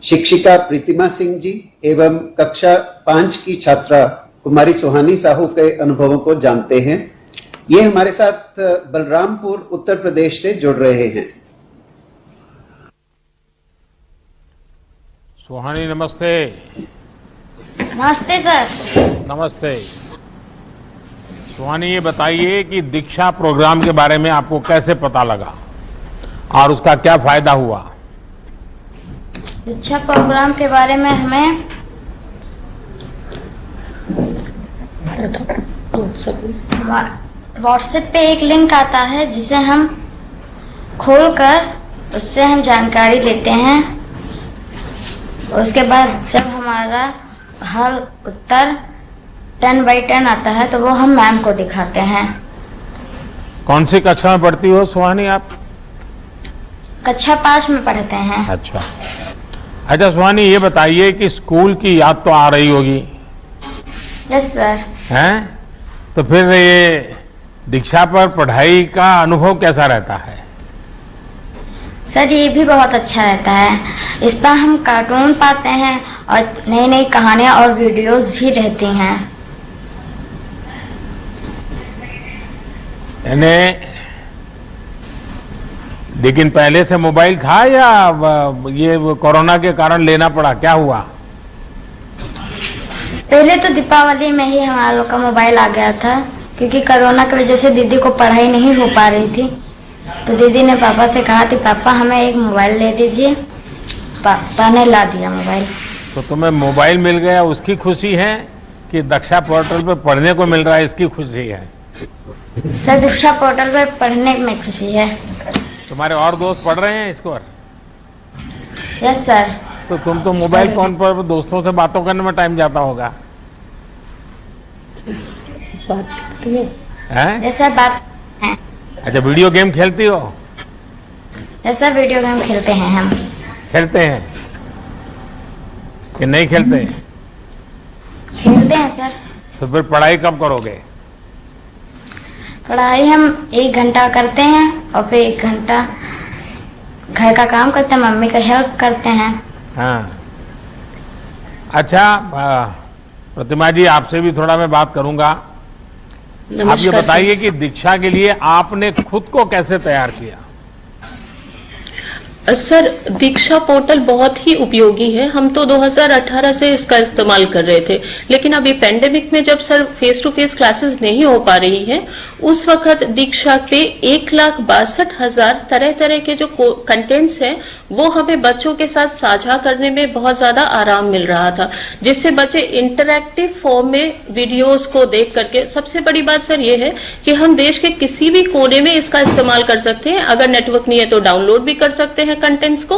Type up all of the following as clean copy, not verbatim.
शिक्षिका प्रीतिमा सिंह जी एवं कक्षा 5 की छात्रा कुमारी सुहानी साहू के अनुभवों को जानते हैं। ये हमारे साथ बलरामपुर उत्तर प्रदेश से जुड़ रहे हैं। सुहानी नमस्ते। नमस्ते सर। नमस्ते। सुहानी, ये बताइए कि दीक्षा प्रोग्राम के बारे में आपको कैसे पता लगा और उसका क्या फायदा हुआ? दीक्षा प्रोग्राम के बारे में हमें व्हाट्सएप पे एक लिंक आता है जिसे हम खोलकर उससे हम जानकारी लेते हैं। उसके बाद जब हमारा हल उत्तर 10/10 आता है तो वो हम मैम को दिखाते हैं। कौन सी कक्षा में पढ़ती हो सुहानी आप? कक्षा 5 में पढ़ते हैं। अच्छा सुहानी, ये बताइए कि स्कूल की याद तो आ रही होगी। Yes sir. हैं? तो फिर ये दीक्षा पर पढ़ाई का अनुभव कैसा रहता है? सर ये भी बहुत अच्छा रहता है। इस पर हम कार्टून पाते हैं और नई नई कहानियां और वीडियोस भी रहती हैं। लेकिन पहले से मोबाइल था या ये कोरोना के कारण लेना पड़ा, क्या हुआ? पहले तो दीपावली में ही हमारा लोग का मोबाइल आ गया था, क्योंकि कोरोना की वजह से दीदी को पढ़ाई नहीं हो पा रही थी। तो दीदी ने पापा से कहा कि पापा हमें एक मोबाइल ले दीजिए। पापा ने ला दिया मोबाइल। तो तुम्हें मोबाइल मिल गया उसकी खुशी है कि दीक्षा पोर्टल पे पढ़ने को मिल रहा है इसकी खुशी है? सर दीक्षा पोर्टल पे पढ़ने में खुशी है। तुम्हारे और दोस्त पढ़ रहे हैं इसको? Yes sir. तो तुम तो मोबाइल फोन पर दोस्तों से बातों करने में टाइम जाता होगा। बात करती है? यस सर, बात है। अच्छा, वीडियो गेम खेलती हो? यस सर, वीडियो गेम खेलते हैं हम। खेलते हैं कि नहीं खेलते? खेलते हैं सर। तो फिर पढ़ाई कब करोगे? पढ़ाई हम 1 घंटा करते हैं और फिर 1 घंटा घर का काम करते हैं, मम्मी का हेल्प करते हैं। हाँ। अच्छा प्रतिमा जी, आपसे भी थोड़ा मैं बात करूंगा। आप ये बताइए कि दीक्षा के लिए आपने खुद को कैसे तैयार किया? सर दीक्षा पोर्टल बहुत ही उपयोगी है। हम तो 2018 से इसका इस्तेमाल कर रहे थे, लेकिन अभी पेंडेमिक में जब sir face to face classes नहीं हो पा रही है, उस वक्त दीक्षा पे 1,62,000 तरह तरह के जो कंटेंट्स हैं वो हमें बच्चों के साथ साझा करने में बहुत ज्यादा आराम मिल रहा था, जिससे बच्चे इंटरैक्टिव फॉर्म में वीडियोस को देख करके, सबसे बड़ी बात सर ये है कि हम देश के किसी भी कोने में इसका इस्तेमाल कर सकते हैं। अगर नेटवर्क नहीं है तो डाउनलोड भी कर सकते हैं कंटेंट्स को।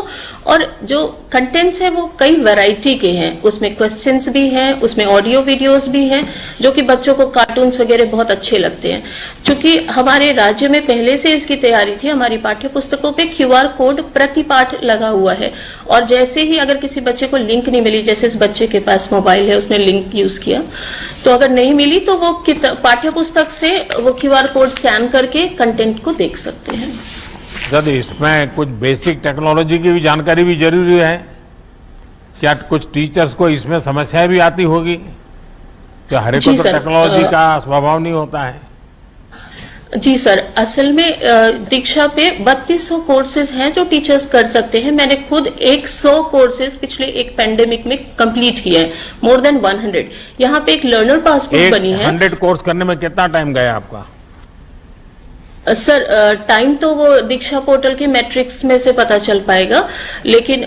और जो कंटेंट्स है वो कई वैरायटी के हैं, उसमें क्वेश्चंस भी हैं, उसमें ऑडियो वीडियोस भी हैं, जो कि बच्चों को कार्टून्स वगैरह बहुत अच्छे लगते हैं। चूंकि हमारे राज्य में पहले से इसकी तैयारी थी, हमारी पाठ्य पुस्तकों पे QR कोड प्रति पाठ लगा हुआ है, और जैसे ही अगर किसी बच्चे को लिंक नहीं मिली, जैसे इस बच्चे के पास मोबाइल है उसने लिंक यूज किया, तो अगर नहीं मिली तो वो पाठ्य पुस्तक से वो QR कोड स्कैन करके कंटेंट को देख सकते हैं। सर इसमें कुछ बेसिक टेक्नोलॉजी की भी जानकारी भी जरूरी है क्या? कुछ टीचर्स को इसमें समस्याएं भी आती होगी क्या? हर एक को तो टेक्नोलॉजी का स्वभाव नहीं होता है। जी सर, असल में दीक्षा पे 3200 कोर्सेज हैं जो टीचर्स कर सकते हैं। मैंने खुद 100 कोर्सेज पिछले एक पेंडेमिक में कंप्लीट किए हैं, मोर देन 100। यहाँ पे एक लर्नर पासबुक बनी है। 100 कोर्स करने में कितना टाइम गया आपका? सर टाइम तो वो दीक्षा पोर्टल के मैट्रिक्स में से पता चल पाएगा, लेकिन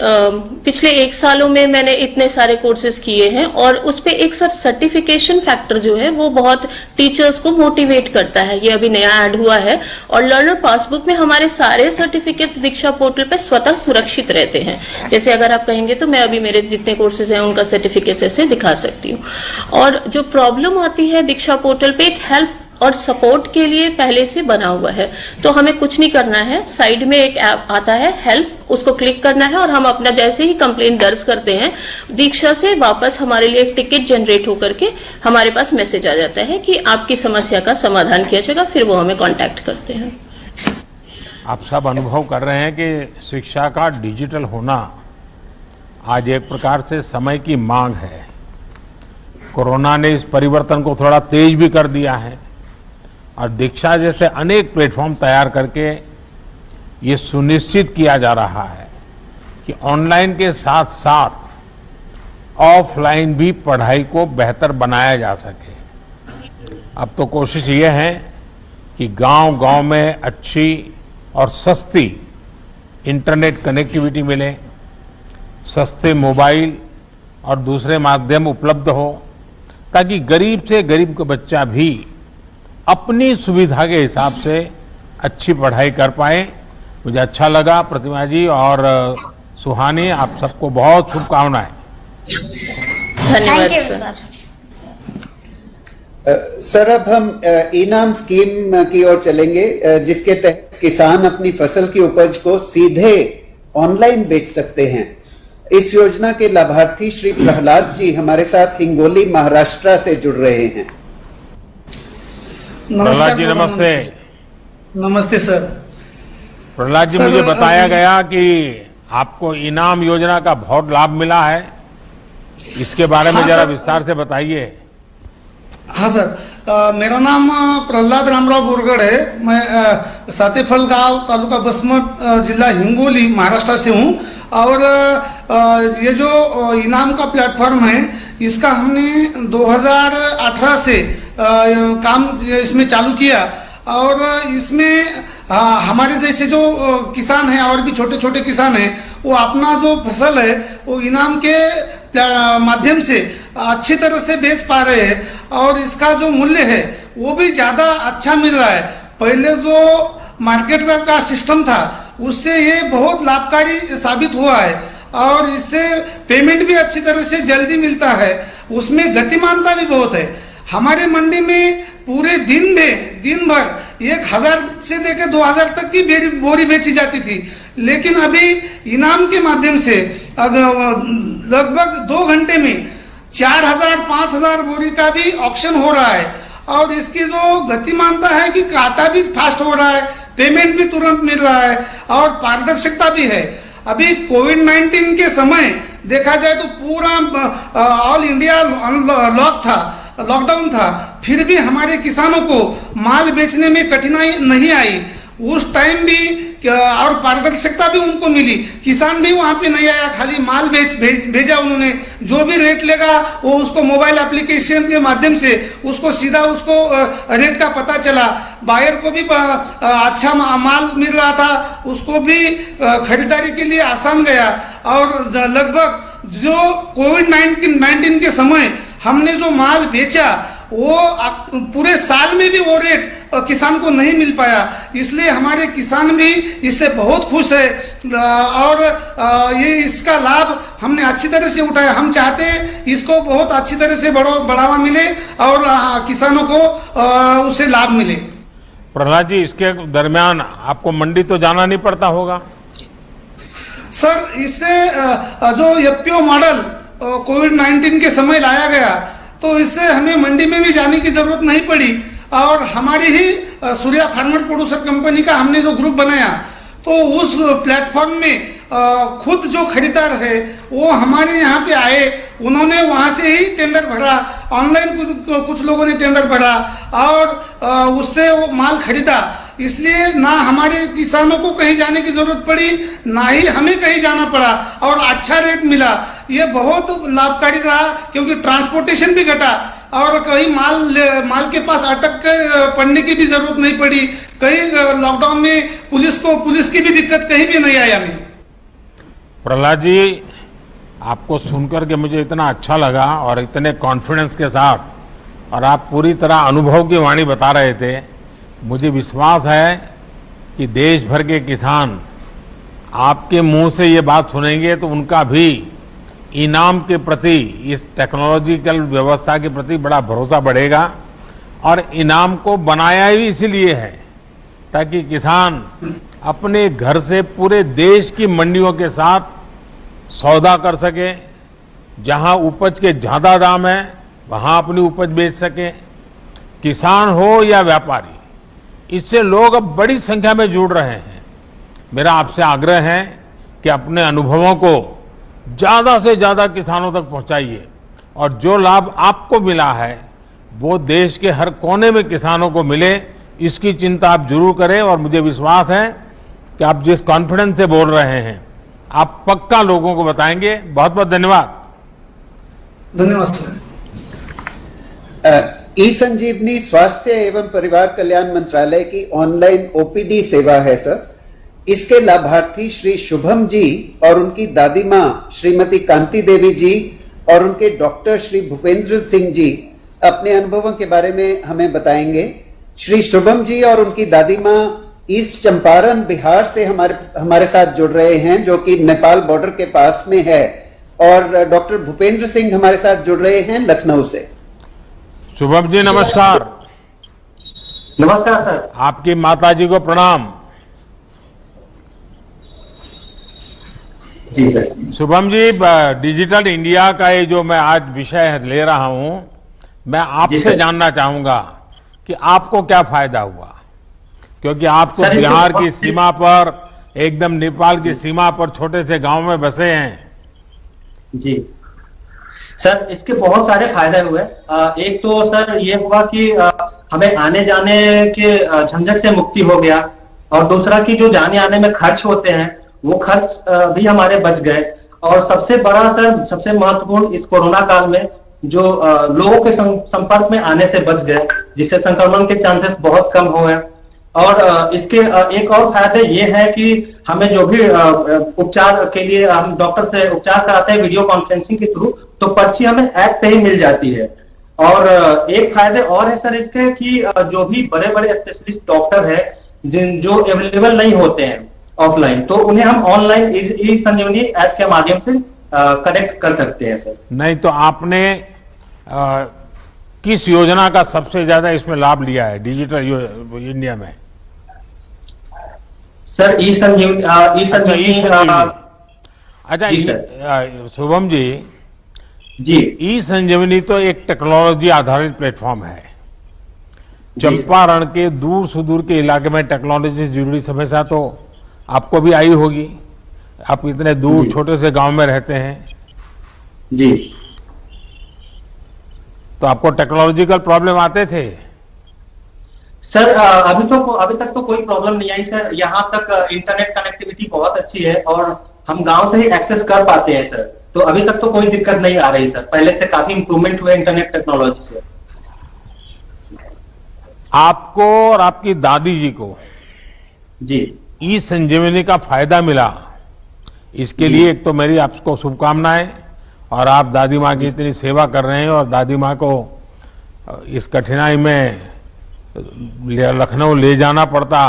पिछले 1 सालों में मैंने इतने सारे कोर्सेज किए हैं। और उस पे एक सर सर्टिफिकेशन फैक्टर जो है वो बहुत टीचर्स को मोटिवेट करता है, ये अभी नया ऐड हुआ है। और लर्नर पासबुक में हमारे सारे सर्टिफिकेट्स दीक्षा पोर्टल पे स्वतः सुरक्षित रहते हैं। जैसे अगर आप कहेंगे तो मैं अभी मेरे जितने कोर्सेज हैं उनका सर्टिफिकेट्स ऐसे दिखा सकती हूँ। और जो प्रॉब्लम आती है दीक्षा पोर्टल पे, एक हेल्प और सपोर्ट के लिए पहले से बना हुआ है, तो हमें कुछ नहीं करना है। साइड में एक ऐप आता है हेल्प, उसको क्लिक करना है और हम अपना जैसे ही कंप्लेंट दर्ज करते हैं, दीक्षा से वापस हमारे लिए एक टिकट जनरेट होकर के हमारे पास मैसेज आ जाता है कि आपकी समस्या का समाधान किया जाएगा। फिर वो हमें कांटेक्ट करते हैं। आप सब अनुभव कर रहे हैं कि शिक्षा का डिजिटल होना आज एक प्रकार से समय की मांग है। कोरोना ने इस परिवर्तन को थोड़ा तेज भी कर दिया है और दीक्षा जैसे अनेक प्लेटफॉर्म तैयार करके ये सुनिश्चित किया जा रहा है कि ऑनलाइन के साथ साथ ऑफलाइन भी पढ़ाई को बेहतर बनाया जा सके। अब तो कोशिश ये है कि गांव-गांव में अच्छी और सस्ती इंटरनेट कनेक्टिविटी मिले, सस्ते मोबाइल और दूसरे माध्यम उपलब्ध हो, ताकि गरीब से गरीब का बच्चा भी अपनी सुविधा के हिसाब से अच्छी पढ़ाई कर पाए। मुझे अच्छा लगा प्रतिमा जी और सुहानी, आप सबको बहुत शुभकामनाएं। धन्यवाद thank you sir. Sir. Sir, अब हम इनाम स्कीम की ओर चलेंगे, जिसके तहत किसान अपनी फसल की उपज को सीधे ऑनलाइन बेच सकते हैं। इस योजना के लाभार्थी श्री प्रहलाद जी हमारे साथ हिंगोली, महाराष्ट्र से जुड़ रहे हैं। प्रहलाद जी नमस्ते। नमस्ते सर। प्रहलाद जी, सर, मुझे बताया गया कि आपको इनाम योजना का बहुत लाभ मिला है, इसके बारे में हाँ जरा सर। विस्तार से बताइए। हाँ सर, मेरा नाम प्रहलाद रामराव बोरगढ़ है। मैं सातेफल गांव, तालुका बसमत, जिला हिंगोली, महाराष्ट्र से हूँ। और ये जो इनाम का प्लेटफॉर्म है, इसका हमने 2018 से काम इसमें चालू किया। और इसमें हमारे जैसे जो किसान हैं और भी छोटे छोटे किसान हैं, वो अपना जो फसल है वो इनाम के माध्यम से अच्छी तरह से बेच पा रहे हैं और इसका जो मूल्य है वो भी ज्यादा अच्छा मिल रहा है। पहले जो मार्केट का सिस्टम था उससे ये बहुत लाभकारी साबित हुआ है और इससे पेमेंट भी अच्छी तरह से जल्दी मिलता है, उसमें गतिमानता भी बहुत है। हमारे मंडी में पूरे दिन भर 1000 से लेकर 2000 तक की बोरी बेची जाती थी, लेकिन अभी इनाम के माध्यम से लगभग 2 घंटे में 4000-5000 बोरी का भी ऑक्शन हो रहा है। और इसकी जो गतिमानता है कि काटा भी फास्ट हो रहा है, पेमेंट भी तुरंत मिल रहा है और पारदर्शिता भी है। अभी कोविड-19 के समय देखा जाए तो पूरा ऑल इंडिया लॉकडाउन था, फिर भी हमारे किसानों को माल बेचने में कठिनाई नहीं आई। उस टाइम भी और पारदर्शिता भी उनको मिली। किसान भी वहां पे नहीं आया, खाली माल भेजा उन्होंने। जो भी रेट लेगा वो उसको मोबाइल एप्लीकेशन के माध्यम से उसको सीधा उसको रेट का पता चला। बायर को भी अच्छा माल मिल रहा था, उसको भी खरीदारी के लिए आसान गया। और लगभग जो कोविड-19 के समय हमने जो माल बेचा वो पूरे साल में भी वो रेट किसान को नहीं मिल पाया, इसलिए हमारे किसान भी इससे बहुत खुश है। और ये इसका लाभ हमने अच्छी तरह से उठाया। हम चाहते हैं इसको बहुत अच्छी तरह से बढ़ावा मिले और किसानों को उससे लाभ मिले। प्रहलाद जी, इसके दरमियान आपको मंडी तो जाना नहीं पड़ता होगा? सर, इससे जो एफपीओ मॉडल कोविड-19 के समय लाया गया तो इससे हमें मंडी में भी जाने की जरूरत नहीं पड़ी। और हमारी ही सूर्या फार्मर प्रोड्यूसर कंपनी का हमने जो ग्रुप बनाया तो उस प्लेटफॉर्म में खुद जो खरीदार है वो हमारे यहाँ पे आए, उन्होंने वहां से ही टेंडर भरा। ऑनलाइन कुछ लोगों ने टेंडर भरा और उससे वो माल खरीदा। इसलिए ना हमारे किसानों को कहीं जाने की जरूरत पड़ी, ना ही हमें कहीं जाना पड़ा और अच्छा रेट मिला। ये बहुत लाभकारी रहा क्योंकि ट्रांसपोर्टेशन भी घटा और कहीं माल के पास अटक पड़ने की भी जरूरत नहीं पड़ी। कहीं लॉकडाउन में पुलिस की भी दिक्कत कहीं भी नहीं आई हमें। प्रहलाद जी, आपको सुनकर के मुझे इतना अच्छा लगा और इतने कॉन्फिडेंस के साथ, और आप पूरी तरह अनुभव की वाणी बता रहे थे। मुझे विश्वास है कि देश भर के किसान आपके मुंह से ये बात सुनेंगे तो उनका भी इनाम के प्रति, इस टेक्नोलॉजिकल व्यवस्था के प्रति बड़ा भरोसा बढ़ेगा। और इनाम को बनाया ही इसीलिए है ताकि किसान अपने घर से पूरे देश की मंडियों के साथ सौदा कर सके, जहां उपज के ज्यादा दाम है वहां अपनी उपज बेच सके। किसान हो या व्यापारी, इससे लोग अब बड़ी संख्या में जुड़ रहे हैं। मेरा आपसे आग्रह है कि अपने अनुभवों को ज्यादा से ज्यादा किसानों तक पहुंचाइए और जो लाभ आपको मिला है वो देश के हर कोने में किसानों को मिले, इसकी चिंता आप जरूर करें। और मुझे विश्वास है कि आप जिस कॉन्फिडेंस से बोल रहे हैं आप पक्का लोगों को बताएंगे। बहुत बहुत धन्यवाद। धन्यवाद सर। ई संजीवनी स्वास्थ्य एवं परिवार कल्याण मंत्रालय की ऑनलाइन ओपीडी सेवा है सर। इसके लाभार्थी श्री शुभम जी और उनकी दादी माँ श्रीमती कांति देवी जी और उनके डॉक्टर श्री भूपेंद्र सिंह जी अपने अनुभवों के बारे में हमें बताएंगे। श्री शुभम जी और उनकी दादी माँ ईस्ट चंपारण बिहार से हमारे साथ जुड़ रहे हैं, जो कि नेपाल बॉर्डर के पास में है, और डॉक्टर भूपेंद्र सिंह हमारे साथ जुड़ रहे हैं लखनऊ से। शुभम जी नमस्कार। नमस्कार सर। आपकी माताजी को प्रणाम। जी sir. Shubham ji, digital India का ये जो मैं आज विषय ले रहा हूं, मैं आपसे जानना चाहूंगा कि आपको क्या फायदा हुआ, क्योंकि आप तो बिहार की सीमा पर, एकदम नेपाल की सीमा पर छोटे से गांव में बसे हैं। जी सर, इसके बहुत सारे फायदे हुए। एक तो सर ये हुआ कि हमें आने जाने के झंझट से मुक्ति हो गया, और दूसरा कि जो जाने आने में खर्च होते हैं वो खर्च भी हमारे बच गए। और सबसे बड़ा सर, सबसे महत्वपूर्ण, इस कोरोना काल में जो लोगों के संपर्क में आने से बच गए, जिससे संक्रमण के चांसेस बहुत कम हुए। और इसके एक और फायदे ये है कि हमें जो भी उपचार के लिए हम डॉक्टर से उपचार कराते हैं वीडियो कॉन्फ्रेंसिंग के थ्रू, तो पर्ची हमें ऐप पे ही मिल जाती है। और एक फायदे और है सर इसके कि जो भी बड़े बड़े स्पेशलिस्ट डॉक्टर है जो अवेलेबल नहीं होते हैं ऑफलाइन, तो उन्हें हम ऑनलाइन ई संजीवनी ऐप के माध्यम से कनेक्ट कर सकते हैं सर। नहीं तो आपने किस योजना का सबसे ज्यादा इसमें लाभ लिया है डिजिटल इंडिया में? सर ई संजीवनी। अच्छा शुभम जी, ई संजीवनी तो एक टेक्नोलॉजी आधारित प्लेटफॉर्म है। चंपारण के दूर सुदूर के इलाके में टेक्नोलॉजी से जुड़ी समस्या तो आपको भी आई होगी, आप इतने दूर छोटे से गांव में रहते हैं जी, तो आपको टेक्नोलॉजिकल प्रॉब्लम आते थे? सर अभी तक तो कोई प्रॉब्लम नहीं आई सर। यहाँ तक इंटरनेट कनेक्टिविटी बहुत अच्छी है और हम गांव से ही एक्सेस कर पाते हैं सर, तो अभी तक तो कोई दिक्कत नहीं आ रही सर। पहले से काफी इंप्रूवमेंट हुए इंटरनेट टेक्नोलॉजी से। आपको और आपकी दादी जी को जी ई संजीवनी का फायदा मिला, इसके लिए एक तो मेरी आपको शुभकामनाएं। और आप दादी माँ की इतनी सेवा कर रहे हैं और दादी माँ को इस कठिनाई में लखनऊ ले जाना पड़ता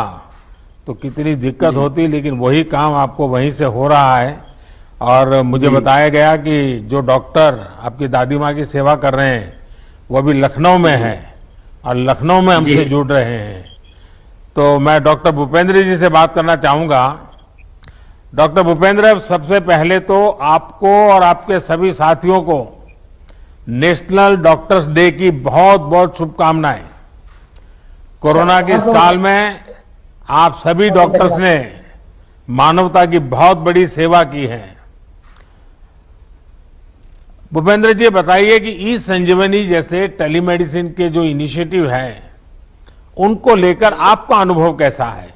तो कितनी दिक्कत होती, लेकिन वही काम आपको वहीं से हो रहा है। और मुझे बताया गया कि जो डॉक्टर आपकी दादी माँ की सेवा कर रहे हैं वो भी लखनऊ में है और लखनऊ में हमसे जुड़ रहे हैं। तो मैं डॉक्टर भूपेंद्र जी से बात करना चाहूंगा। डॉक्टर भूपेंद्र, सबसे पहले तो आपको और आपके सभी साथियों को नेशनल डॉक्टर्स डे की बहुत बहुत शुभकामनाएं। कोरोना के इस काल में आप सभी डॉक्टर्स ने मानवता की बहुत बड़ी सेवा की है। भूपेंद्र जी बताइए कि ई संजीवनी जैसे टेलीमेडिसिन के जो इनिशिएटिव है उनको लेकर आपका अनुभव कैसा है?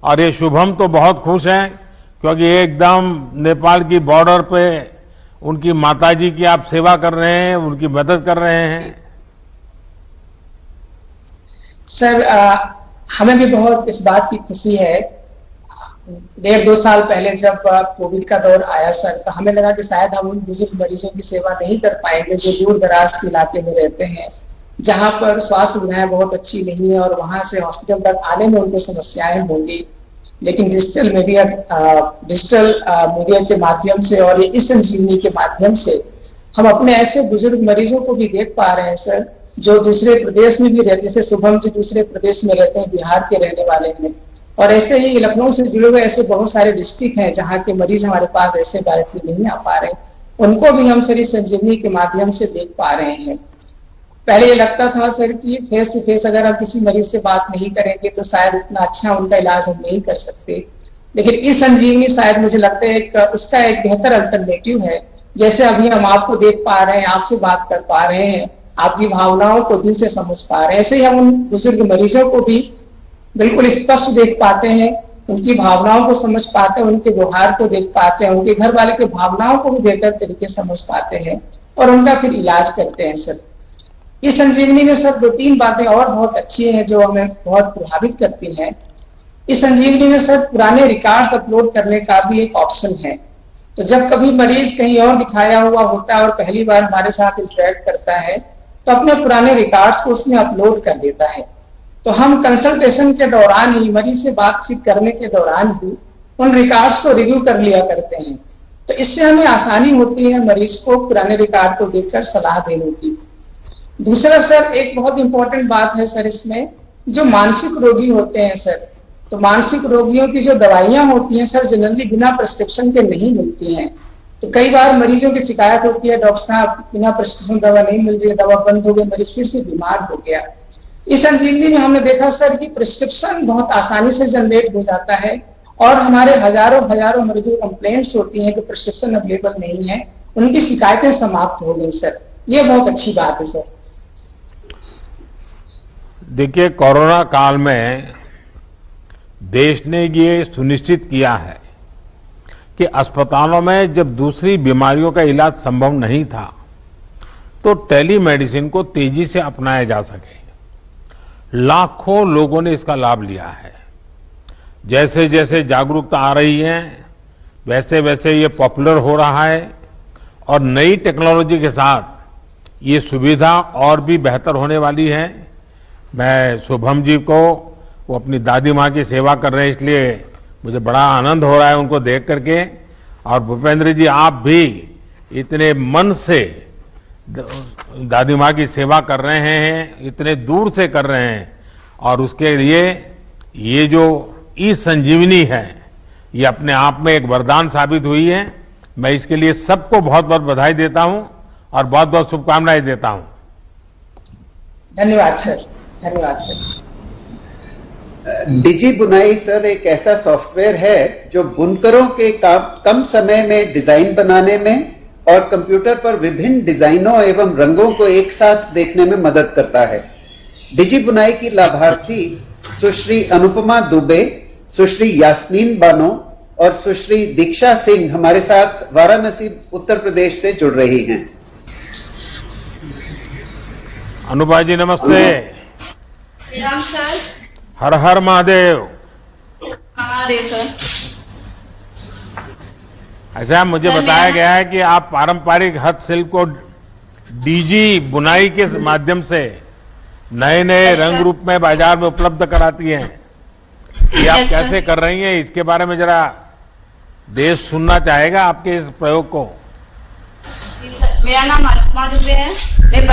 और ये शुभम तो बहुत खुश हैं क्योंकि एकदम नेपाल की बॉर्डर पे उनकी माताजी की आप सेवा कर रहे हैं, उनकी मदद कर रहे हैं। सर हमें भी बहुत इस बात की खुशी है। 1.5-2 साल पहले जब कोविड का दौर आया सर, तो हमें लगा कि शायद हम उन बुजुर्ग मरीजों की सेवा नहीं कर पाएंगे जो दूर दराज के इलाके में रहते हैं, जहां पर स्वास्थ्य सुविधाएं बहुत अच्छी नहीं है और वहां से हॉस्पिटल तक आने में उनको समस्याएं होंगी। लेकिन डिजिटल मीडिया के माध्यम से और ये इस संजीवनी के माध्यम से हम अपने ऐसे बुजुर्ग मरीजों को भी देख पा रहे हैं सर, जो दूसरे प्रदेश में भी रहते हैं। जैसे शुभम जी दूसरे प्रदेश में रहते हैं, बिहार के रहने वाले हैं, और ऐसे ही लखनऊ से जुड़े हुए ऐसे बहुत सारे डिस्ट्रिक्ट हैं जहाँ के मरीज हमारे पास ऐसे डायरेक्टली नहीं आ पा रहे, उनको भी हम सर इस संजीवनी के माध्यम से देख पा रहे हैं। पहले ये लगता था सर कि फेस टू फेस अगर हम किसी मरीज से बात नहीं करेंगे तो शायद उतना अच्छा उनका इलाज हम नहीं कर सकते, लेकिन ई संजीवनी शायद मुझे लगता है इसका एक बेहतर अल्टरनेटिव है। जैसे अभी हम आपको देख पा रहे हैं, आपसे बात कर पा रहे हैं, आपकी भावनाओं को दिल से समझ पा रहे हैं, ऐसे ही हम उन बुजुर्ग मरीजों को भी बिल्कुल स्पष्ट देख पाते हैं, उनकी भावनाओं को समझ पाते हैं, उनके व्यवहार को देख पाते हैं, उनके घर वाले की भावनाओं को भी बेहतर तरीके से समझ पाते हैं और उनका फिर इलाज करते हैं। सर इस संजीवनी में सर 2-3 बातें और बहुत अच्छी हैं जो हमें बहुत प्रभावित करती हैं। इस संजीवनी में सर पुराने रिकॉर्ड्स अपलोड करने का भी एक ऑप्शन है। तो जब कभी मरीज कहीं और दिखाया हुआ होता है और पहली बार हमारे साथ इंटरेक्ट करता है तो अपने पुराने रिकॉर्ड्स को उसमें अपलोड कर देता है। तो हम कंसल्टेशन के दौरान ही, मरीज से बातचीत करने के दौरान ही उन रिकॉर्ड्स को रिव्यू कर लिया करते हैं। तो इससे हमें आसानी होती है मरीज को पुराने रिकॉर्ड को देखकर सलाह देने की। दूसरा सर एक बहुत इंपॉर्टेंट बात है सर, इसमें जो मानसिक रोगी होते हैं सर, तो मानसिक रोगियों की जो दवाइयां होती हैं सर जनरली बिना प्रिस्क्रिप्शन के नहीं मिलती हैं। तो कई बार मरीजों की शिकायत होती है, डॉक्टर साहब बिना प्रिस्क्रिप्शन दवा नहीं मिल रही है, दवा बंद हो गई, मरीज फिर से बीमार हो गया। इस संजीवनी में हमने देखा सर कि प्रिस्क्रिप्शन बहुत आसानी से जनरेट हो जाता है और हमारे हजारों मरीजों की कंप्लेंट्स होती हैं कि प्रिस्क्रिप्शन अवेलेबल नहीं है, उनकी शिकायतें समाप्त हो गई सर। ये बहुत अच्छी बात है सर। देखिए, कोरोना काल में देश ने ये सुनिश्चित किया है कि अस्पतालों में जब दूसरी बीमारियों का इलाज संभव नहीं था तो टेलीमेडिसिन को तेजी से अपनाया जा सके। लाखों लोगों ने इसका लाभ लिया है। जैसे जैसे जागरूकता आ रही है वैसे वैसे ये पॉपुलर हो रहा है और नई टेक्नोलॉजी के साथ ये सुविधा और भी बेहतर होने वाली है। मैं शुभम जी को, वो अपनी दादी माँ की सेवा कर रहे हैं, इसलिए मुझे बड़ा आनंद हो रहा है उनको देख करके। और भूपेंद्र जी, आप भी इतने मन से दादी माँ की सेवा कर रहे हैं, इतने दूर से कर रहे हैं, और उसके लिए ये जो ई संजीवनी है ये अपने आप में एक वरदान साबित हुई है। मैं इसके लिए सबको बहुत बहुत बधाई देता हूं और बहुत बहुत शुभकामनाएं देता हूं। धन्यवाद सर, धन्यवाद सर। डिजी बुनाई सर एक ऐसा सॉफ्टवेयर है जो बुनकरों के कम समय में डिजाइन बनाने में और कंप्यूटर पर विभिन्न डिजाइनों एवं रंगों को एक साथ देखने में मदद करता है। डिजी बुनाई की लाभार्थी सुश्री अनुपमा दुबे, सुश्री यास्मीन बानो और सुश्री दीक्षा सिंह हमारे साथ वाराणसी उत्तर प्रदेश से जुड़ रही हैं। अनुपमा जी नमस्ते। राम सर। हर हर महादेव। महादेव सर। अच्छा, मुझे बताया गया है कि आप पारंपरिक हस्तशिल्प को डीजी बुनाई के माध्यम से नए नए रंग रूप में बाजार में उपलब्ध कराती हैं। ये आप कैसे कर रही हैं, इसके बारे में जरा देश सुनना चाहेगा आपके इस प्रयोग को। मेरा नाम अनुपमा दुबे है। मैं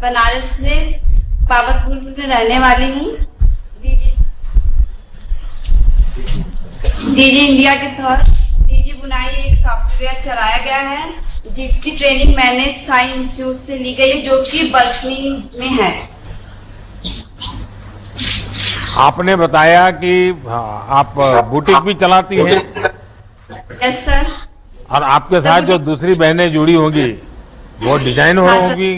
बनारस से पावरपुर में रहने वाली हूँ। डीजी इंडिया के तहत डीजी बुनाई एक सॉफ्टवेयर चलाया गया है जिसकी ट्रेनिंग मैंने साइंस इंस्टीट्यूट से ली गई है जो कि बसनी में है। आपने बताया कि आप बुटीक भी चलाती हैं। Yes sir. और आपके साथ जो दूसरी बहनें जुड़ी होंगी वो डिजाइन हो होगी।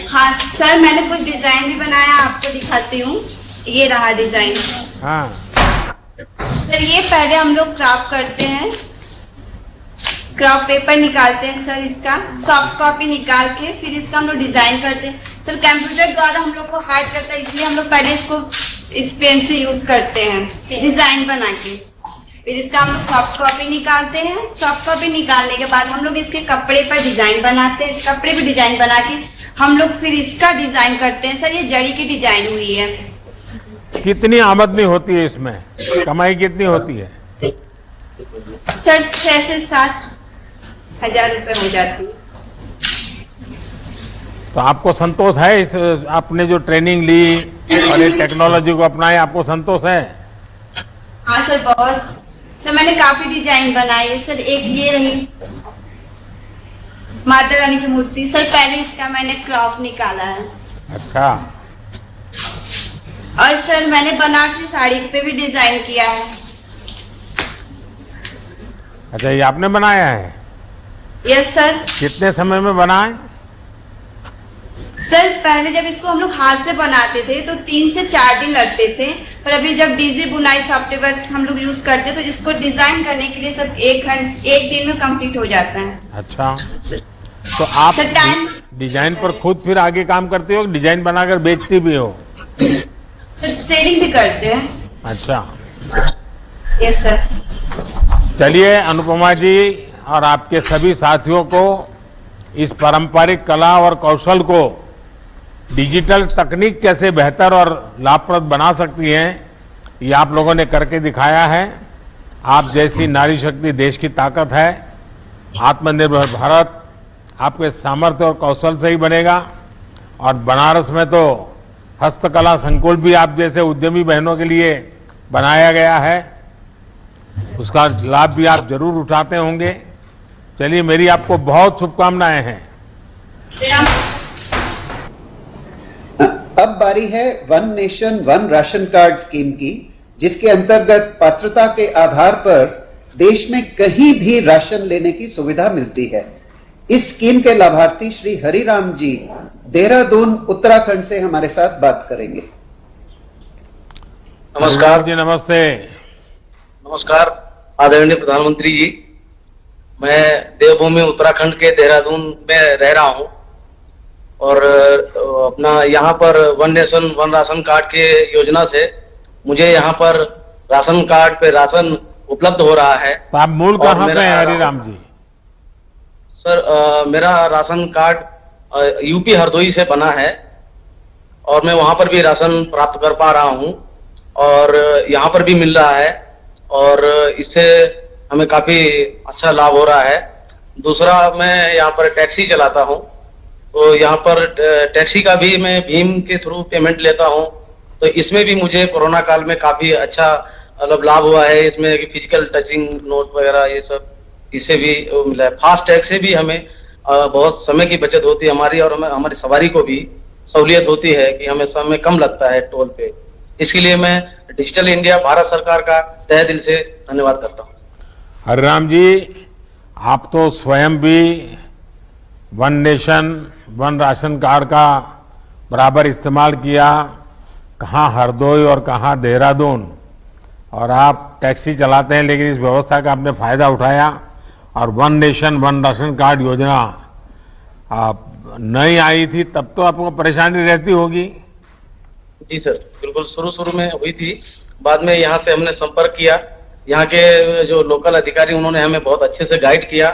हाँ सर, मैंने कुछ डिजाइन भी बनाया, आपको दिखाती हूँ। ये रहा डिजाइन। हाँ सर, ये पहले हम लोग क्राफ्ट करते हैं, क्राफ्ट पेपर निकालते हैं सर, इसका सॉफ्ट कॉपी निकाल के फिर इसका हम लोग डिजाइन करते हैं। तो कंप्यूटर द्वारा हम लोग को हार्ड करता है, इसलिए हम लोग पहले इसको इस पेन से यूज करते हैं डिजाइन बना के। फिर इसका हम लोग सॉफ्ट कॉपी निकालते हैं। सॉफ्ट कॉपी निकालने के बाद हम लोग इसके कपड़े पर डिजाइन बनाते हैं। कपड़े पर डिजाइन बना के हम लोग फिर इसका डिजाइन करते हैं। सर, ये जड़ी की डिजाइन हुई है। कितनी आमदनी होती है इसमें, कमाई कितनी होती है? सर 6 से 7 हजार रुपए हो जाती है। तो आपको संतोष है इस आपने जो ट्रेनिंग ली और इस टेक्नोलॉजी को अपनाया, आपको संतोष है? हाँ सर, बहुत सर। मैंने काफी डिजाइन बनाई है सर। एक ये रही माता रानी की मूर्ति सर, पहले इसका मैंने क्रॉप निकाला है। अच्छा। और सर मैंने बनारसी साड़ी पे भी डिजाइन किया है। अच्छा, ये आपने बनाया है? Yes sir. कितने समय में बना है? सर पहले जब इसको हम लोग हाथ से बनाते थे तो 3 से 4 दिन लगते थे, पर अभी जब डीजी बुनाई सॉफ्टवेयर हम लोग यूज करते हैं तो इसको डिजाइन करने के लिए सब एक दिन में कंप्लीट हो जाता है। अच्छा, तो आप सर टाइम डिजाइन पर खुद फिर आगे काम करते हो, डिजाइन बनाकर बेचती भी हो? सर सेलिंग भी करते हैं। अच्छा, यस सर। चलिए अनुपमा जी और आपके सभी साथियों को इस पारंपरिक कला और कौशल को डिजिटल तकनीक कैसे बेहतर और लाभप्रद बना सकती है, ये आप लोगों ने करके दिखाया है। आप जैसी नारी शक्ति देश की ताकत है। आत्मनिर्भर भारत आपके सामर्थ्य और कौशल से ही बनेगा। और बनारस में तो हस्तकला संकुल भी आप जैसे उद्यमी बहनों के लिए बनाया गया है, उसका लाभ भी आप जरूर उठाते होंगे। चलिए, मेरी आपको बहुत शुभकामनाएं हैं। अब बारी है one nation one ration card scheme की, जिसके अंतर्गत पात्रता के आधार पर देश में कहीं भी राशन लेने की सुविधा मिलती है। इस स्कीम के लाभार्थी श्री हरिराम जी देहरादून उत्तराखंड से हमारे साथ बात करेंगे। नमस्कार जी, नमस्ते। नमस्कार आदरणीय प्रधानमंत्री जी, मैं देवभूमि उत्तराखंड के देहरादून में रह रहा हूं और अपना यहाँ पर one nation one ration card के योजना से मुझे यहाँ पर राशन कार्ड पे राशन उपलब्ध हो रहा है। तो आप मूल कहाँ से हैं हरिराम जी? सर मेरा राशन कार्ड यूपी हरदोई से बना है और मैं वहां पर भी राशन प्राप्त कर पा रहा हूं और यहाँ पर भी मिल रहा है और इससे हमें काफी अच्छा लाभ हो रहा है। दूसरा, मैं यहाँ पर टैक्सी चलाता हूँ, तो यहाँ पर टैक्सी का भी मैं भीम के थ्रू पेमेंट लेता हूँ, तो इसमें भी मुझे कोरोना काल में काफी अच्छा मतलब लाभ हुआ है। इसमें फिजिकल टचिंग नोट वगैरह ये सब इससे भी मिला है। फास्ट टैग से भी हमें बहुत समय की बचत होती है हमारी, और हमारी सवारी को भी सहूलियत होती है कि हमें समय कम लगता है टोल पे। इसके लिए मैं डिजिटल इंडिया भारत सरकार का तहे दिल से धन्यवाद करता हूँ। हरिराम जी, आप तो स्वयं भी one nation one ration card का बराबर इस्तेमाल किया, कहाँ हरदोई और कहाँ देहरादून, और आप टैक्सी चलाते हैं, लेकिन इस व्यवस्था का आपने फायदा उठाया और one nation one ration card योजना आप नई आई थी तब तो आपको परेशानी रहती होगी। जी सर, बिल्कुल शुरू में हुई थी, बाद में यहाँ से हमने संपर्क किया, यहाँ के जो लोकल अधिकारी उन्होंने हमें बहुत अच्छे से गाइड किया,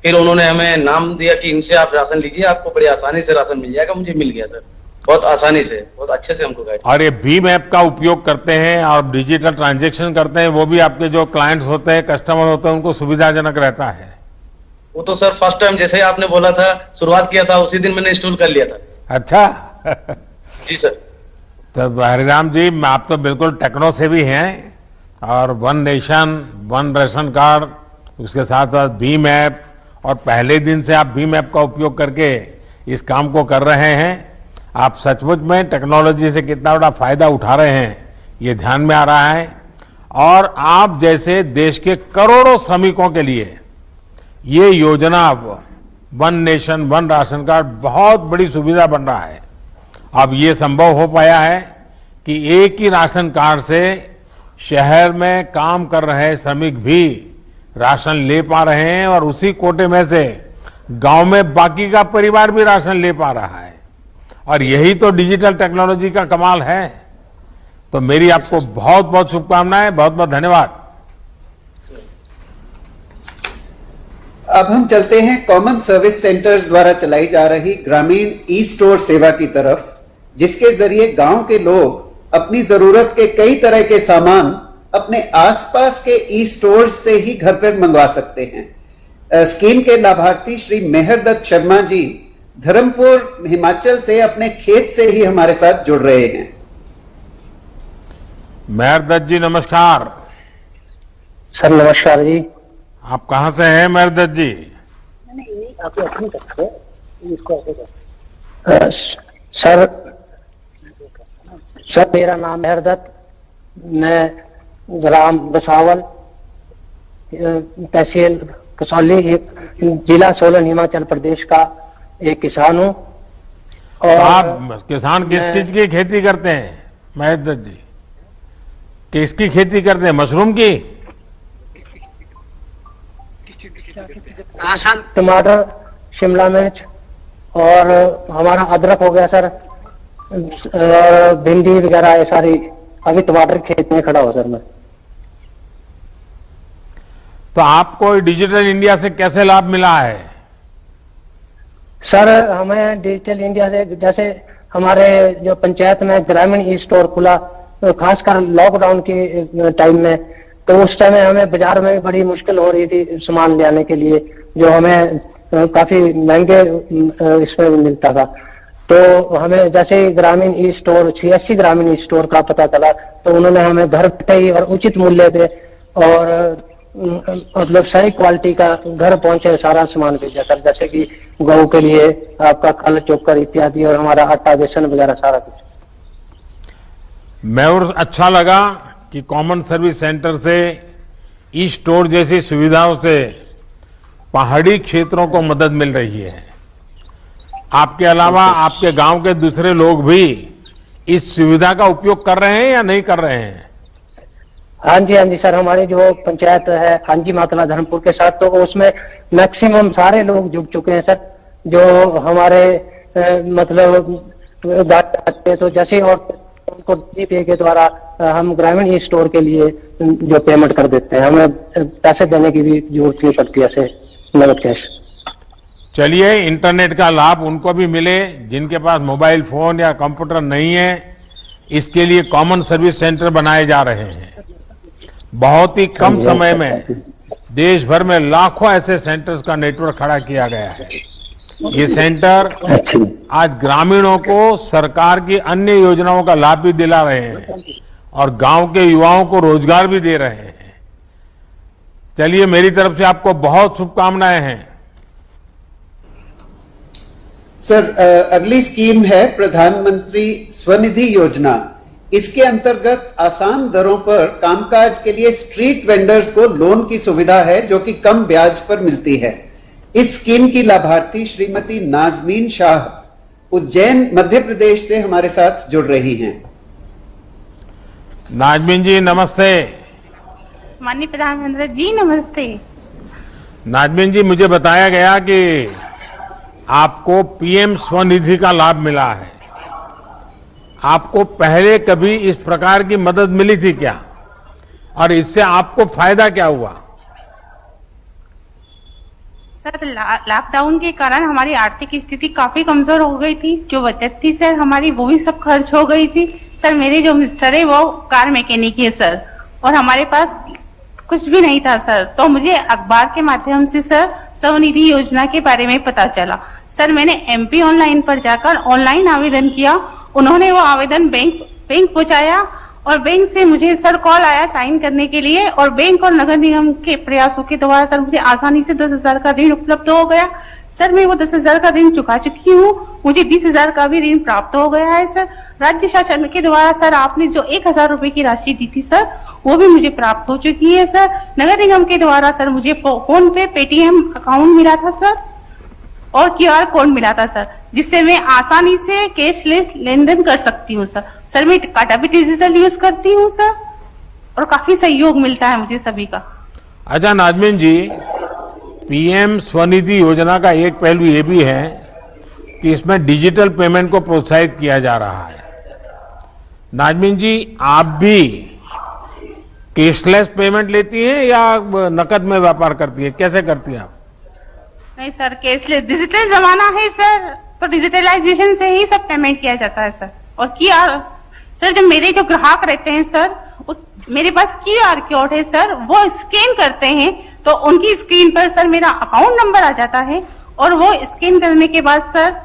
फिर उन्होंने हमें नाम दिया कि इनसे आप राशन लीजिए, आपको बड़ी आसानी से राशन मिल जाएगा। मुझे मिल गया सर, बहुत आसानी से, बहुत अच्छे से हमको गाइड। और ये भीम ऐप का उपयोग करते हैं और डिजिटल ट्रांजैक्शन करते हैं, वो भी आपके जो क्लाइंट्स होते हैं, कस्टमर होते हैं, उनको सुविधाजनक रहता है? वो तो सर फर्स्ट टाइम जैसे आपने बोला था, शुरुआत किया था, उसी दिन मैंने इंस्टॉल कर लिया था। अच्छा। जी सर। तो हरिराम जी, आप तो बिल्कुल टेक्नो से भी हैं, और one nation one ration card, उसके साथ साथ भीम ऐप, और पहले दिन से आप भीम ऐप का उपयोग करके इस काम को कर रहे हैं। आप सचमुच में टेक्नोलॉजी से कितना बड़ा फायदा उठा रहे हैं, ये ध्यान में आ रहा है। और आप जैसे देश के करोड़ों श्रमिकों के लिए ये योजना one nation one ration card बहुत बड़ी सुविधा बन रहा है। अब ये संभव हो पाया है कि एक ही राशन कार्ड से शहर में काम कर रहे श्रमिक भी राशन ले पा रहे हैं, और उसी कोटे में से गांव में बाकी का परिवार भी राशन ले पा रहा है। और यही तो डिजिटल टेक्नोलॉजी का कमाल है। तो मेरी आपको बहुत बहुत शुभकामनाएं, बहुत बहुत धन्यवाद। अब हम चलते हैं कॉमन सर्विस सेंटर्स द्वारा चलाई जा रही ग्रामीण ई स्टोर सेवा की तरफ, जिसके जरिए गांव के लोग अपनी जरूरत के कई तरह के सामान अपने आसपास के ई स्टोर से ही घर पर मंगवा सकते हैं। स्कीम के लाभार्थी श्री मेहरदत्त शर्मा जी धर्मपुर हिमाचल से अपने खेत से ही हमारे साथ जुड़ रहे हैं। मेहरदत्त जी नमस्कार। सर नमस्कार जी। आप कहाँ से हैं मेहरदत्त जी? नहीं, आप ऐसे नहीं करते, इसको ऐसे करते। सर मेरा नाम मेहरदत्त, मैं ग्राम बसावल तहसील कसौली, जिला सोलन, हिमाचल प्रदेश का एक किसान हूँ। और आप किसान किस चीज की खेती करते हैं महेश दत्त जी? किसकी खेती करते हैं? मशरूम की? सर टमाटर, शिमला मिर्च और हमारा अदरक हो गया सर, भिंडी वगैरह ये सारी। अभी टमाटर खेत में खड़ा हो सर मैं। तो आपको डिजिटल इंडिया से कैसे लाभ मिला है? सर हमें डिजिटल इंडिया से, जैसे हमारे जो पंचायत में ग्रामीण ई स्टोर खुला, तो खासकर लॉकडाउन के टाइम में, तो उस टाइम हमें बाजार में बड़ी मुश्किल हो रही थी सामान ले आने के लिए, जो हमें काफी महंगे इसमें मिलता था। तो हमें जैसे ग्रामीण ई स्टोर, CSC ग्रामीण ई स्टोर का पता चला, तो उन्होंने हमें घर बैठे ही और उचित मूल्य पे और मतलब सही क्वालिटी का घर पहुंचे सारा सामान भेजा सर, जैसे कि गौ के लिए आपका खल, चोकर इत्यादि, और हमारा आटा, बेसन वगैरह सारा कुछ। मैं और अच्छा लगा कि कॉमन सर्विस सेंटर से, ई स्टोर जैसी सुविधाओं से पहाड़ी क्षेत्रों को मदद मिल रही है। आपके अलावा आपके गांव के दूसरे लोग भी इस सुविधा का उपयोग कर रहे हैं या नहीं कर रहे हैं? हाँ जी सर, हमारी जो पंचायत है हांजी मातला धर्मपुर के साथ, तो उसमें मैक्सिमम सारे लोग जुड़ चुके हैं सर, जो हमारे मतलब आते हैं, तो जैसे और उनको जीपे के द्वारा हम ग्रामीण ई स्टोर के लिए जो पेमेंट कर देते हैं, हमें पैसे देने की भी जरूरत नहीं पड़ती ऐसे नगद कैश। चलिए, इंटरनेट का लाभ उनको भी मिले जिनके पास मोबाइल फोन या कंप्यूटर नहीं है। इसके लिए कॉमन सर्विस सेंटर बनाए जा रहे हैं। बहुत ही कम समय में देश भर में लाखों ऐसे सेंटर्स का नेटवर्क खड़ा किया गया है। ये सेंटर आज ग्रामीणों को सरकार की अन्य योजनाओं का लाभ भी दिला रहे हैं और गांव के युवाओं को रोजगार भी दे रहे हैं। चलिए, मेरी तरफ से आपको बहुत शुभकामनाएं हैं। सर, अगली स्कीम है प्रधानमंत्री स्वनिधि योजना। इसके अंतर्गत आसान दरों पर कामकाज के लिए स्ट्रीट वेंडर्स को लोन की सुविधा है, जो कि कम ब्याज पर मिलती है। इस स्कीम की लाभार्थी श्रीमती नाजमीन शाह उज्जैन मध्य प्रदेश से हमारे साथ जुड़ रही हैं। नाजमीन जी नमस्ते। माननीय प्रधानमंत्री जी नमस्ते। नाजमीन जी, मुझे बताया गया कि आपको पीएम स्वनिधि का लाभ मिला है। आपको पहले कभी इस प्रकार की मदद मिली थी क्या, और इससे आपको फायदा क्या हुआ? सर, लॉकडाउन के कारण हमारी आर्थिक स्थिति काफी कमजोर हो गई थी। जो बचत थी सर हमारी, वो भी सब खर्च हो गई थी। सर, मेरे जो मिस्टर है वो कार मैकेनिक है सर, और हमारे पास कुछ भी नहीं था सर। तो मुझे अखबार के माध्यम से सर स्वनिधि योजना के बारे में पता चला। सर, मैंने MP ऑनलाइन पर जाकर ऑनलाइन आवेदन किया। उन्होंने वो आवेदन बैंक पहुंचाया और बैंक से मुझे सर कॉल आया साइन करने के लिए, और बैंक और नगर निगम के प्रयासों के द्वारा सर मुझे आसानी से 10,000 का ऋण उपलब्ध हो गया। सर, मैं वो 10,000 का ऋण चुका चुकी हूँ। मुझे 20,000 का भी ऋण प्राप्त हो गया है सर। राज्य शासन के द्वारा सर आपने जो 1,000 रुपए की राशि दी थी सर, वो भी मुझे प्राप्त हो चुकी है सर। नगर निगम के द्वारा सर मुझे फोन पे पेटीएम अकाउंट मिला था सर, और QR कोड मिला था सर, जिससे मैं आसानी से कैशलेस लेन देन कर सकती हूँ सर। सर, मैं टाटा भी डिजिटल यूज करती हूँ सर, और काफी सहयोग मिलता है मुझे सभी का। अच्छा नाजमीन जी, पीएम स्वनिधि योजना का एक पहलू ये भी है कि इसमें डिजिटल पेमेंट को प्रोत्साहित किया जा रहा है। नाजमीन जी, आप भी कैशलेस पेमेंट लेती हैं या नकद में व्यापार करती है? कैसे करती हैं आप? नहीं सर, कैशलेस, डिजिटल जमाना है सर, तो डिजिटलाइजेशन से ही सब पेमेंट किया जाता है सर। और QR सर, जो मेरे जो ग्राहक रहते हैं सर, मेरे पास QR कोड है सर, वो स्कैन करते हैं तो उनकी स्क्रीन पर सर मेरा अकाउंट नंबर आ जाता है, और वो स्कैन करने के बाद सर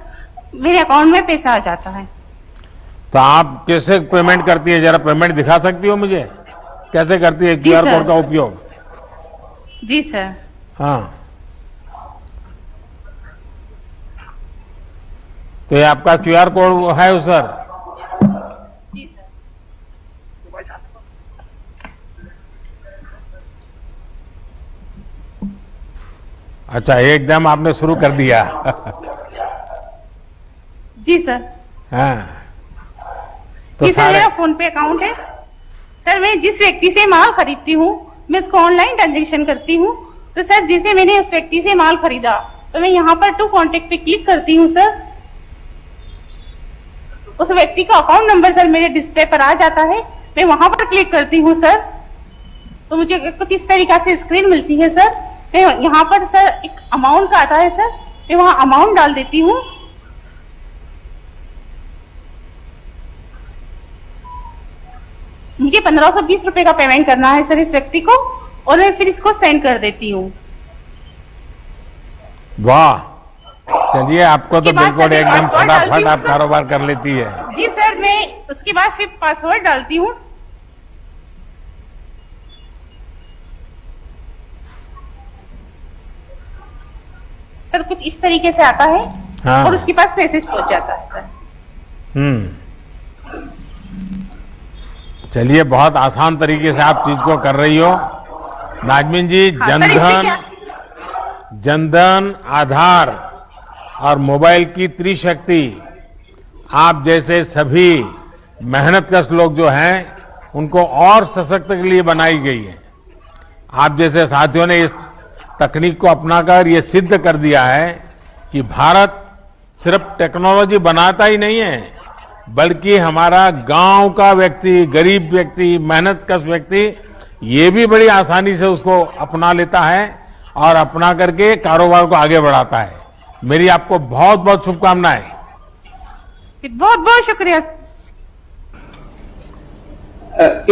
मेरे अकाउंट में पैसा आ जाता है। तो आप कैसे पेमेंट करती है? जरा पेमेंट दिखा सकती हो मुझे, कैसे करती है QR कोड का उपयोग? जी सर। हाँ, तो ये आपका QR कोड है सर? अच्छा, एकदम आपने शुरू कर दिया। जी सर। हाँ, तो जी सर, मेरा फोन पे अकाउंट है सर। मैं जिस व्यक्ति से माल खरीदती हूँ मैं उसको ऑनलाइन ट्रांजेक्शन करती हूँ। तो सर जैसे मैंने उस व्यक्ति से माल खरीदा तो मैं यहाँ पर टू कॉन्टेक्ट पे क्लिक करती हूँ सर। उस व्यक्ति का अकाउंट नंबर सर मेरे डिस्प्ले पर आ जाता है। मैं वहां पर क्लिक करती हूँ सर, तो मुझे कुछ इस तरीका से स्क्रीन मिलती है सर। मैं यहाँ पर सर एक अमाउंट का आता है सर, मैं वहां अमाउंट डाल देती हूँ। मुझे 1520 रुपए का पेमेंट करना है सर इस व्यक्ति को, और मैं फिर इसको सेंड कर देती हूँ। वाह, चलिए, आपको तो बिल्कुल एकदम फटाफट आप कारोबार कर लेती है। जी सर, मैं उसके बाद फिर पासवर्ड डालती हूँ। सर कुछ इस तरीके से आता है। हाँ। और उसके पास मैसेज पहुंच जाता है सर। चलिए, बहुत आसान तरीके से आप चीज को कर रही हो नाजमीन जी। हाँ, जनधन, आधार और मोबाइल की त्रिशक्ति आप जैसे सभी मेहनतकश लोग जो हैं उनको और सशक्त के लिए बनाई गई है। आप जैसे साथियों ने इस तकनीक को अपनाकर ये सिद्ध कर दिया है कि भारत सिर्फ टेक्नोलॉजी बनाता ही नहीं है, बल्कि हमारा गांव का व्यक्ति, गरीब व्यक्ति, मेहनतकश व्यक्ति ये भी बड़ी आसानी से उसको अपना लेता है और अपना करके कारोबार को आगे बढ़ाता है। मेरी आपको बहुत बहुत शुभकामनाएं। बहुत बहुत शुक्रिया।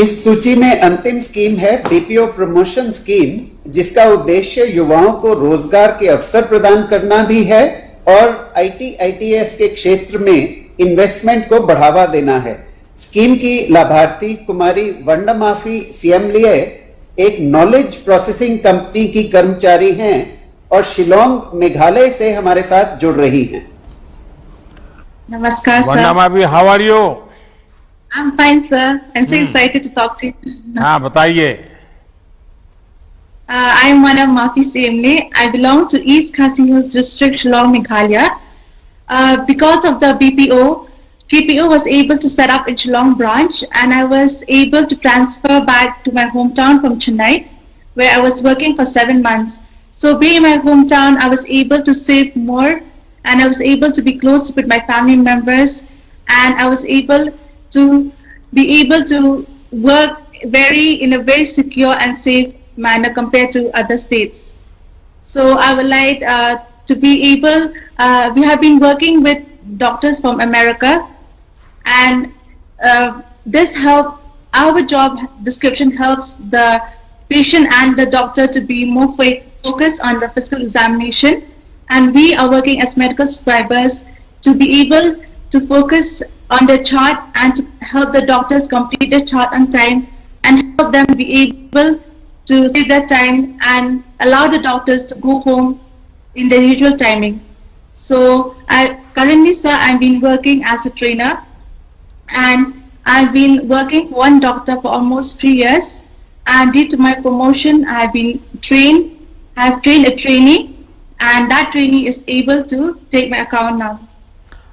इस सूची में अंतिम स्कीम है बीपीओ प्रमोशन स्कीम, जिसका उद्देश्य युवाओं को रोजगार के अवसर प्रदान करना भी है और आईटी/आईटीएस के क्षेत्र में इन्वेस्टमेंट को बढ़ावा देना है। स्कीम की लाभार्थी कुमारी वंडमाफी सियमलिए एक नॉलेज प्रोसेसिंग कंपनी की कर्मचारी हैं और शिलोंग, मेघालय से हमारे साथ जुड़ रही हैं। नमस्कार सर। वंडमाफी, how are you? I'm fine, sir. I'm so excited to talk to you. हाँ, बताइए। I'm one of Mafi Semle. I belong to East Khasi Hills District, Shillong, Meghalaya. Because of the BPO, KPO was able to set up in Shillong branch, and I was able to transfer back to my hometown from Chennai, where I was working for 7 months. So being in my hometown, I was able to save more, and I was able to be close with my family members, and I was able to work in a very secure and safe manner compared to other states. So I would like to be able, we have been working with doctors from America, and this our job description helps the patient and the doctor to be more focused on the physical examination, and we are working as medical scribers to be able to focus on the chart and to help the doctors complete the chart on time and help them be able to save their time and allow the doctors to go home in their usual timing. So currently, sir, I've been working as a trainer, and I've been working for one doctor for almost 3 years, and due to my promotion, I've trained a trainee, and that trainee is able to take my account now.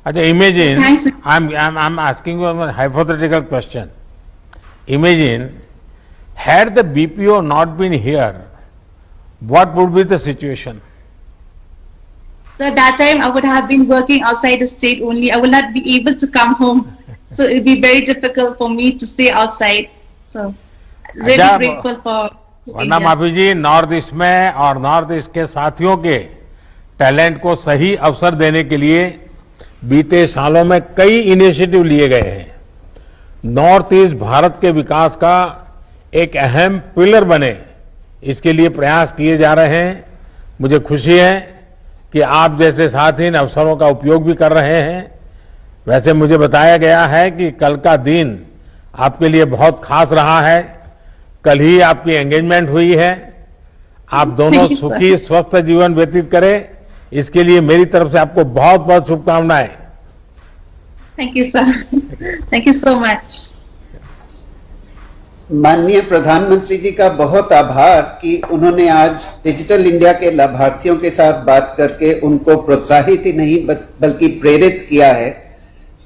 Imagine, I'm asking you a hypothetical question. Imagine, had the BPO not been here, what would be the situation? So at that time, I would have been working outside the state only. I will not be able to come home. So it would be very difficult for me to stay outside. So really grateful for वरना माफी जी, north east में और north east के साथियों के talent को सही अवसर देने के लिए बीते सालों में कई इनिशिएटिव लिए गए हैं। नॉर्थ ईस्ट भारत के विकास का एक अहम पिलर बने, इसके लिए प्रयास किए जा रहे हैं। मुझे खुशी है कि आप जैसे साथी इन अवसरों का उपयोग भी कर रहे हैं। वैसे मुझे बताया गया है कि कल का दिन आपके लिए बहुत खास रहा है। कल ही आपकी एंगेजमेंट हुई है। आप दोनों सुखी स्वस्थ जीवन व्यतीत करें, इसके लिए मेरी तरफ से आपको बहुत बहुत शुभकामनाएं। Thank you sir, thank you so much. माननीय प्रधानमंत्री जी का बहुत आभार कि उन्होंने आज डिजिटल इंडिया के लाभार्थियों के साथ बात करके उनको प्रोत्साहित ही नहीं बल्कि प्रेरित किया है।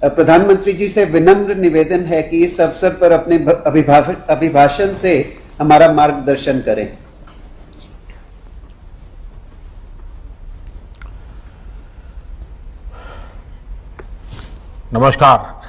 प्रधानमंत्री जी से विनम्र निवेदन है कि इस अवसर पर अपने अभिभाषण से हमारा मार्गदर्शन करें। नमस्कार।